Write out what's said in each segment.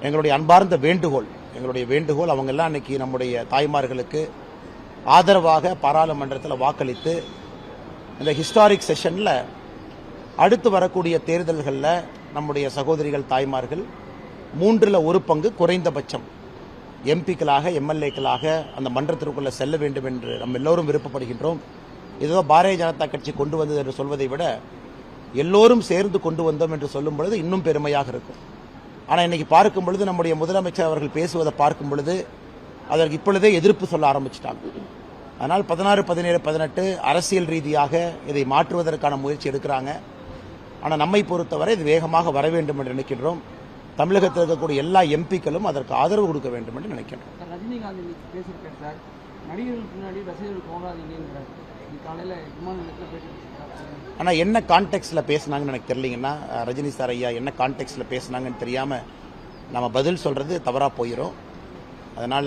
எங்களுடைய அன்பார்ந்த வேண்டுகோள் அவங்க எல்லாம் இன்னைக்கு நம்முடைய தாய்மார்களுக்கு ஆதரவாக பாராளுமன்றத்தில் வாக்களித்து இந்த ஹிஸ்டாரிக் செஷன்ல அடுத்து வரக்கூடிய தேர்தல்களில் நம்முடைய சகோதரிகள் தாய்மார்கள் 1/3 குறைந்தபட்சம் எம்பிக்களாக எம்எல்ஏக்களாக அந்த மன்றத்திற்குள்ள செல்ல வேண்டும் என்று நம்ம எல்லோரும் விருப்பப்படுகின்றோம். ஏதோ பாரதிய ஜனதா கட்சி கொண்டு வந்தது என்று சொல்வதை விட எல்லோரும் சேர்ந்து கொண்டு வந்தோம் என்று சொல்லும் பொழுது இன்னும் பெருமையாக இருக்கும். ஆனால் இன்னைக்கு பார்க்கும் பொழுது நம்முடைய முதலமைச்சர் அவர்கள் பேசுவதை பார்க்கும் பொழுது அதற்கு இப்பொழுதே எதிர்ப்பு சொல்ல ஆரம்பிச்சிட்டாங்க. அதனால் 16, 17, 18 அரசியல் ரீதியாக இதை மாற்றுவதற்கான முயற்சி எடுக்கிறாங்க. ஆனால் நம்மை பொறுத்தவரை இது வேகமாக வர வேண்டும் என்று நினைக்கின்றோம். தமிழகத்தில் இருக்கக்கூடிய எல்லா எம்பிக்களும் அதற்கு ஆதரவு கொடுக்க வேண்டும் என்று நினைக்கின்றோம். ரஜினிகாந்த் பேசியிருக்காரு சார், நடிகர்களுக்கு முன்னாடி ரசிகர்கள் போகாதீங்கிறார். காலையில் விமான நிலையத்தில் பேசியிருக்காரு. ஆனால் என்ன கான்டெக்ட்ல பேசினாங்கன்னு எனக்கு தெரியலீங்கன்னா, ரஜினி சார் ஐயா என்ன கான்டெக்ட்ல பேசினாங்கன்னு தெரியாம நம்ம பதில் சொல்றது தவறா போயிடும். அதனால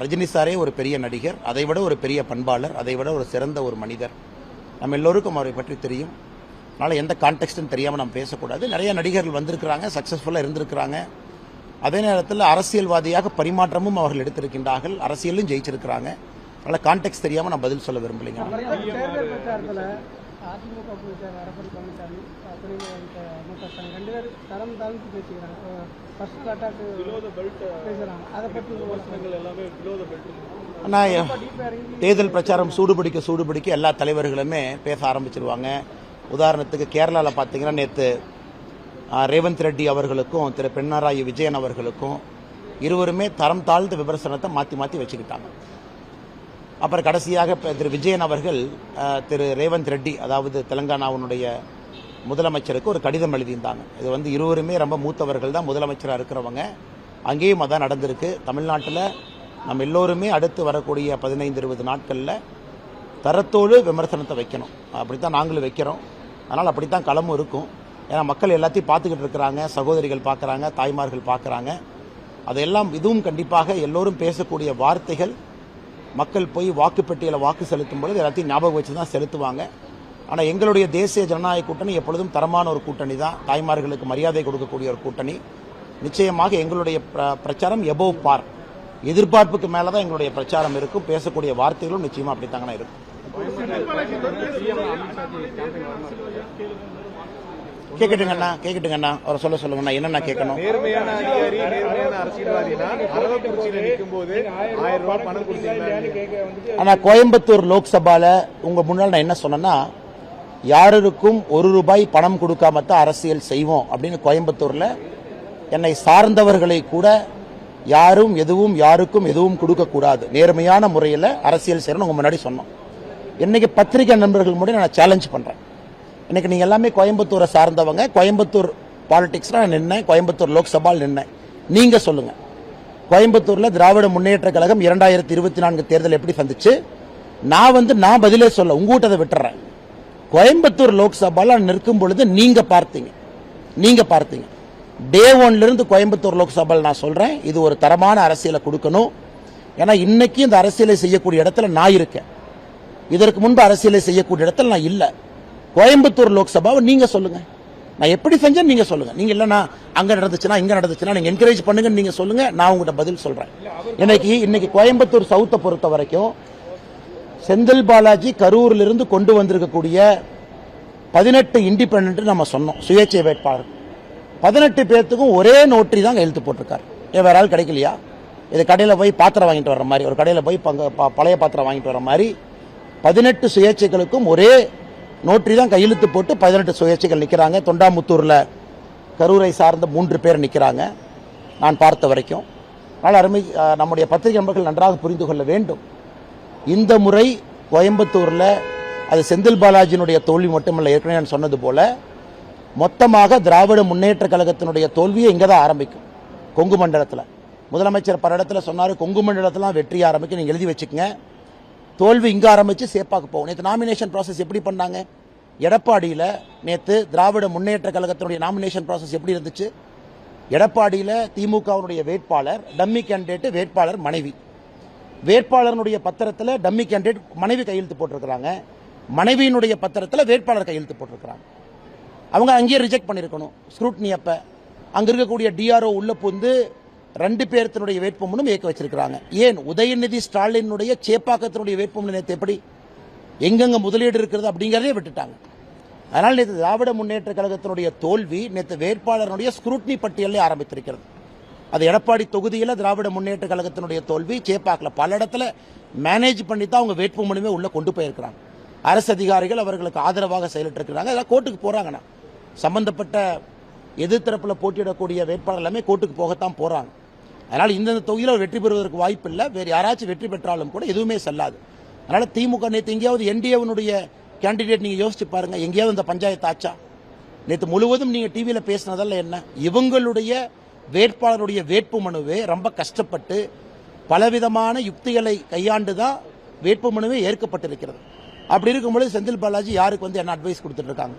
ரஜினி சாரே ஒரு பெரிய நடிகர், அதை விட ஒரு பெரிய பண்பாளர், அதை விட ஒரு சிறந்த ஒரு மனிதர். நம்ம எல்லோருக்கும் அவரை பற்றி தெரியும். அதனால எந்த கான்டெக்ட்னு தெரியாம நம்ம பேசக்கூடாது. நிறைய நடிகர்கள் வந்திருக்கிறாங்க, சக்சஸ்ஃபுல்லா இருந்திருக்கிறாங்க. அதே நேரத்தில் அரசியல்வாதியாக பரிமாற்றமும் அவர்கள் எடுத்திருக்கின்றார்கள், அரசியலும் ஜெயிச்சிருக்கிறாங்க. அதனால கான்டெக்ட் தெரியாம நான் பதில் சொல்ல விரும்பலைங்க. அதிமுக பொதுச்செயலாளர் எடப்பாடி பழனிசாமி ரெண்டு பேர் தரம் தாழ்ந்து பேசிக்கிறாங்க. தேர்தல் பிரச்சாரம் சூடுபிடிக்க எல்லா தலைவர்களுமே பேச ஆரம்பிச்சிருவாங்க. உதாரணத்துக்கு கேரளாவில் பார்த்தீங்கன்னா நேற்று ரேவந்த் ரெட்டி அவர்களுக்கும் திரு பினராயி விஜயன் அவர்களுக்கும் இருவருமே தரம் தாழ்ந்த விமர்சனத்தை மாற்றி வச்சுக்கிட்டாங்க. அப்புறம் கடைசியாக திரு விஜயன் அவர்கள் திரு ரேவந்த் ரெட்டி, அதாவது தெலங்கானாவுடைய முதலமைச்சருக்கு ஒரு கடிதம் எழுதியிருந்தாங்க. இது இருவருமே ரொம்ப மூத்தவர்கள் தான், முதலமைச்சராக இருக்கிறவங்க. அங்கேயும் அதான் நடந்திருக்கு. தமிழ்நாட்டில் நம்ம எல்லோருமே அடுத்து வரக்கூடிய 15-20 நாட்களில் தரத்தோடு விமர்சனத்தை வைக்கணும். அப்படித்தான் நாங்களும் வைக்கிறோம். அதனால் அப்படித்தான் களமும் இருக்கும். ஏன்னா மக்கள் எல்லாத்தையும் பார்த்துக்கிட்டு இருக்கிறாங்க, சகோதரிகள் பார்க்குறாங்க, தாய்மார்கள் பார்க்குறாங்க. அதையெல்லாம் இதுவும் கண்டிப்பாக எல்லோரும் பேசக்கூடிய வார்த்தைகள் மக்கள் போய் வாக்குப்பெட்டியில் வாக்கு செலுத்தும் பொழுது எல்லாத்தையும் ஞாபகம் வச்சு தான் செலுத்துவாங்க. ஆனால் எங்களுடைய தேசிய ஜனநாயக கூட்டணி எப்பொழுதும் தரமான ஒரு கூட்டணி தான், தாய்மார்களுக்கு மரியாதை கொடுக்கக்கூடிய ஒரு கூட்டணி. நிச்சயமாக எங்களுடைய பிரச்சாரம் எபோவ் பார், எதிர்பார்ப்புக்கு மேலே தான் எங்களுடைய பிரச்சாரம் இருக்கும். பேசக்கூடிய வார்த்தைகளும் நிச்சயமாக அப்படித்தாங்கண்ணா இருக்கும். கேட்கட்டுங்கண்ணா அவரை சொல்லுங்கண்ணா, என்னென்ன கேட்கணும்? ஆனா கோயம்புத்தூர் லோக்சபால உங்க முன்னால் நான் என்ன சொன்னேன்னா, யாருக்கும் ₹1 பணம் கொடுக்காமத்தான் அரசியல் செய்வோம் அப்படின்னு கோயம்புத்தூர்ல என்னை சார்ந்தவர்களை கூட யாரும் யாருக்கும் எதுவும் கொடுக்க கூடாது, நேர்மையான முறையில் அரசியல் செய்யணும் உங்க முன்னாடி சொன்னோம். இன்னைக்கு பத்திரிகை நண்பர்கள் முன்னாடி நான் சேலஞ்ச் பண்றேன். இன்னைக்கு நீங்க எல்லாமே கோயம்புத்தூரை சார்ந்தவங்க, கோயம்புத்தூர் பாலிடிக்ஸ்ல நான் நின்னேன், கோயம்புத்தூர் லோக்சபால் நின்னேன். நீங்க சொல்லுங்க, கோயம்புத்தூர்ல திராவிட முன்னேற்ற கழகம் 2024 தேர்தல் எப்படி சந்திச்சு? நான் பதிலே சொல்ல, உங்ககிட்ட அதை விட்டுறேன். கோயம்புத்தூர் லோக்சபால நிற்கும் பொழுது நீங்க பார்த்தீங்க டே 1ல இருந்து கோயம்புத்தூர் லோக்சபால் நான் சொல்றேன், இது ஒரு தரமான அரசியலை கொடுக்கணும். ஏன்னா இன்னைக்கு இந்த அரசியலை செய்யக்கூடிய இடத்துல நான் இருக்கேன், இதற்கு முன்பு அரசியலை செய்யக்கூடிய இடத்துல நான் இல்ல. கோயம்புத்தூர் லோக்சபாவை நீங்க சொல்லுங்க, நான் எப்படி செஞ்சேன் நீங்க சொல்லுங்க. நீங்க இல்லனா அங்க நடந்துச்சுன்னா இங்க நடந்துச்சுன்னா நீங்க என்கரேஜ் பண்ணுங்க, நீங்க சொல்லுங்க, நான் உங்ககிட்ட பதில் சொல்றேன். இன்னைக்கு கோயம்புத்தூர் சவுத்தை பொறுத்த வரைக்கும் செந்தில் பாலாஜி கரூரில் இருந்து கொண்டு வந்திருக்கக்கூடிய 18 இண்டிபெண்டன்ட் நம்ம சொன்னோம், சுயேட்சை வேட்பாளர். 18 பேர்த்துக்கும் ஒரே நோட்டரி தான் கையெழுத்து போட்டிருக்காரு. வேற ஆள் கிடைக்கலையா? இது கடையில் போய் பாத்திரம் வாங்கிட்டு வர மாதிரி, ஒரு கடையில் போய் பழைய பாத்திரம் வாங்கிட்டு வர மாதிரி 18 சுயேட்சைகளுக்கும் ஒரே நோட்டரி தான் கையெழுத்து போட்டு 18 சுயேட்சைகள் நிற்கிறாங்க. தொண்டாமுத்தூர்ல கரூரை சார்ந்த 3 பேர் நிற்கிறாங்க நான் பார்த்த வரைக்கும். அதனால் அருமை நம்முடைய பத்திரிகை நண்பர்கள் நன்றாக புரிந்து கொள்ள வேண்டும். இந்த முறை கோயம்புத்தூர்ல அது செந்தில் பாலாஜியினுடைய தோல்வி மட்டுமல்ல, ஏற்கனவே நான் சொன்னது போல மொத்தமாக திராவிட முன்னேற்ற கழகத்தினுடைய தோல்வியை இங்கே தான் ஆரம்பிக்கும். கொங்கு மண்டலத்தில் முதலமைச்சர் பல இடத்துல சொன்னார், கொங்கு மண்டலத்தில் வெற்றி ஆரம்பிக்கும், நீங்க எழுதி வச்சுக்கங்க. தோல்வி இங்க ஆரம்பிச்சு சேப்பாக்கு போகும். நேற்று நாமினேஷன் ப்ராசஸ் எப்படி பண்ணாங்க? எடப்பாடியில் நேற்று திராவிட முன்னேற்ற கழகத்தினுடைய நாமினேஷன் ப்ராசஸ் எப்படி இருந்துச்சு? எடப்பாடியில் திமுகவுடைய வேட்பாளர் டம்மி கேண்டிடேட், வேட்பாளர் மனைவி, வேட்பாளருடைய பத்திரத்தில் டம்மி கேண்டிடேட் மனைவி கையெழுத்து போட்டிருக்கிறாங்க, மனைவியினுடைய பத்திரத்தில் வேட்பாளர் கையெழுத்து போட்டிருக்கிறாங்க. அவங்க அங்கேயே ரிஜெக்ட் பண்ணிருக்கணும் ஸ்க்ரூட்னி. அப்ப அங்க இருக்கக்கூடிய டிஆர்ஓ உள்ள புந்து 2 பேர்த்தினுடைய வேட்புமனும் ஏற்க வச்சிருக்கிறாங்க. ஏன் உதயநிதி ஸ்டாலினுடைய சேப்பாக்கத்தினுடைய வேட்புமனு நேற்று எப்படி எங்கெங்க முதலீடு இருக்கிறது அப்படிங்கிறதே விட்டுட்டாங்க. அதனால் நேற்று திராவிட முன்னேற்ற கழகத்தினுடைய தோல்வி நேற்று வேட்பாளருடைய ஸ்க்ரூட்னி பட்டியலே ஆரம்பித்திருக்கிறது. அது எடப்பாடி தொகுதியில் திராவிட முன்னேற்ற கழகத்தினுடைய தோல்வி, சேப்பாக்கில் பல இடத்துல மேனேஜ் பண்ணி தான் அவங்க வேட்புமனுமே உள்ள கொண்டு போயிருக்கிறாங்க. அரசு அதிகாரிகள் அவர்களுக்கு ஆதரவாக செயலிட்டிருக்கிறாங்க. அதெல்லாம் கோர்ட்டுக்கு போறாங்கண்ணா. சம்பந்தப்பட்ட எதிர்த்தரப்பில் போட்டியிடக்கூடிய வேட்பாளர் எல்லாமே கோர்ட்டுக்கு போகத்தான் போறாங்க. அதனால் இந்த தொகுதியில் வெற்றி பெறுவதற்கு வாய்ப்பு இல்லை. வேறு யாராச்சும் வெற்றி பெற்றாலும் கூட எதுவுமே செல்லாது. அதனால திமுக நேற்று எங்கேயாவது என்டிஏவனுடைய கேண்டிடேட் நீங்க யோசிச்சு பாருங்க, எங்கேயாவது இந்த பஞ்சாயத்து ஆச்சா? நேற்று முழுவதும் நீங்க டிவியில் பேசினதெல்லாம் என்ன? இவங்களுடைய வேட்பாளருடைய வேட்புமனுவே ரொம்ப கஷ்டப்பட்டு பலவிதமான யுக்திகளை கையாண்டு தான் வேட்புமனுவே ஏற்கப்பட்டிருக்கிறது. அப்படி இருக்கும்போது செந்தில் பாலாஜி யாருக்கு என்ன அட்வைஸ் கொடுத்துட்டு இருக்காங்க?